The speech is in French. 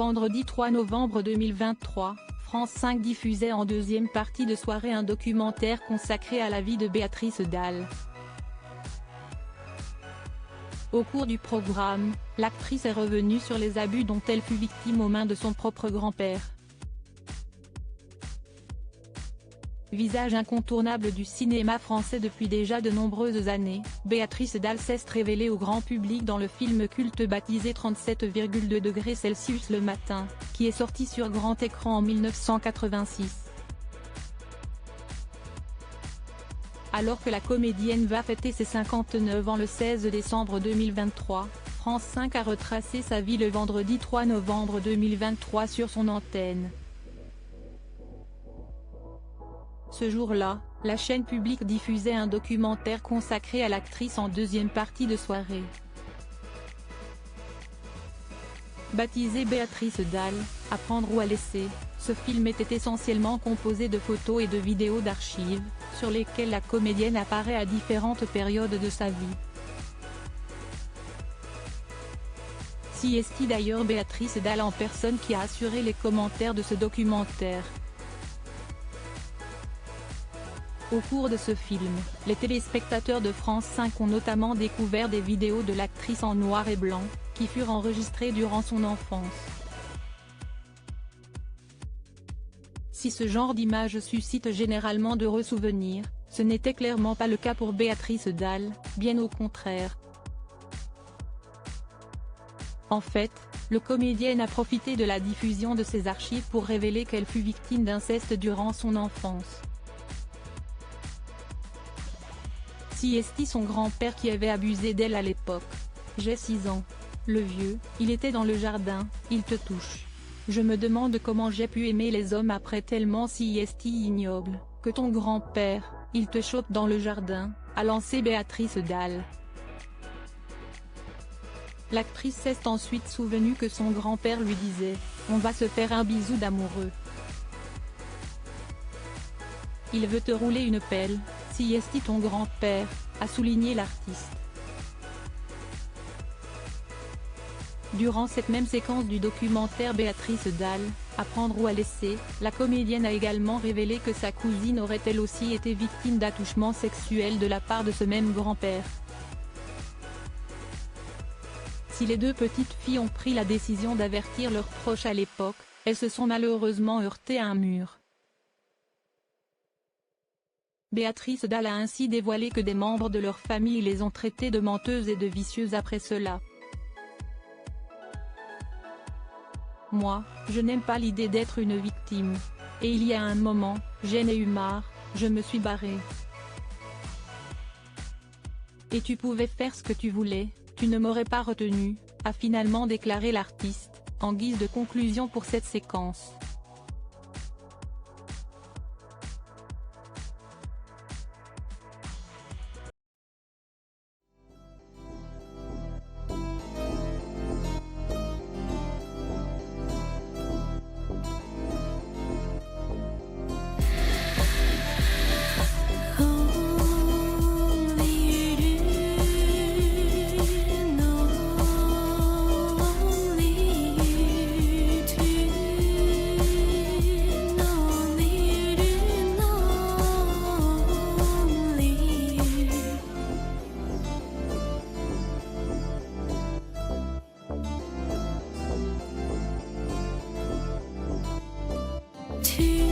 vendredi 3 novembre 2023, France 5 diffusait en deuxième partie de soirée un documentaire consacré à la vie de Béatrice Dalle. Au cours du programme, l'actrice est revenue sur les abus dont elle fut victime aux mains de son propre grand-père. Visage incontournable du cinéma français depuis déjà de nombreuses années, Béatrice Dalle s'est révélée au grand public dans le film culte baptisé 37,2°C le matin, qui est sorti sur grand écran en 1986. Alors que la comédienne va fêter ses 59 ans le 16 décembre 2023, France 5 a retracé sa vie le vendredi 3 novembre 2023 sur son antenne. Ce jour-là, la chaîne publique diffusait un documentaire consacré à l'actrice en deuxième partie de soirée. Baptisé Béatrice Dalle, à prendre ou à laisser, ce film était essentiellement composé de photos et de vidéos d'archives, sur lesquelles la comédienne apparaît à différentes périodes de sa vie. C'est d'ailleurs Béatrice Dalle en personne qui a assuré les commentaires de ce documentaire. Au cours de ce film, les téléspectateurs de France 5 ont notamment découvert des vidéos de l'actrice en noir et blanc, qui furent enregistrées durant son enfance. Si ce genre d'image suscite généralement d'heureux souvenirs, ce n'était clairement pas le cas pour Béatrice Dalle, bien au contraire. En fait, le comédienne a profité de la diffusion de ses archives pour révéler qu'elle fut victime d'inceste durant son enfance. C'est son grand-père qui avait abusé d'elle à l'époque. J'ai 6 ans. Le vieux, il était dans le jardin, il te touche. Je me demande comment j'ai pu aimer les hommes après tellement c'est ignoble, que ton grand-père, il te chope dans le jardin, a lancé Béatrice Dalle. L'actrice s'est ensuite souvenue que son grand-père lui disait « On va se faire un bisou d'amoureux. Il veut te rouler une pelle, c'est ton grand-père », a souligné l'artiste. Durant cette même séquence du documentaire Béatrice Dalle, à prendre ou à laisser, la comédienne a également révélé que sa cousine aurait elle aussi été victime d'attouchements sexuels de la part de ce même grand-père. Si les deux petites filles ont pris la décision d'avertir leurs proches à l'époque, elles se sont malheureusement heurtées à un mur. Béatrice Dalle a ainsi dévoilé que des membres de leur famille les ont traitées de menteuses et de vicieuses après cela. Moi, je n'aime pas l'idée d'être une victime. Et il y a un moment, j'en ai eu marre, je me suis barrée. Et tu pouvais faire ce que tu voulais, tu ne m'aurais pas retenu, a finalement déclaré l'artiste, en guise de conclusion pour cette séquence. To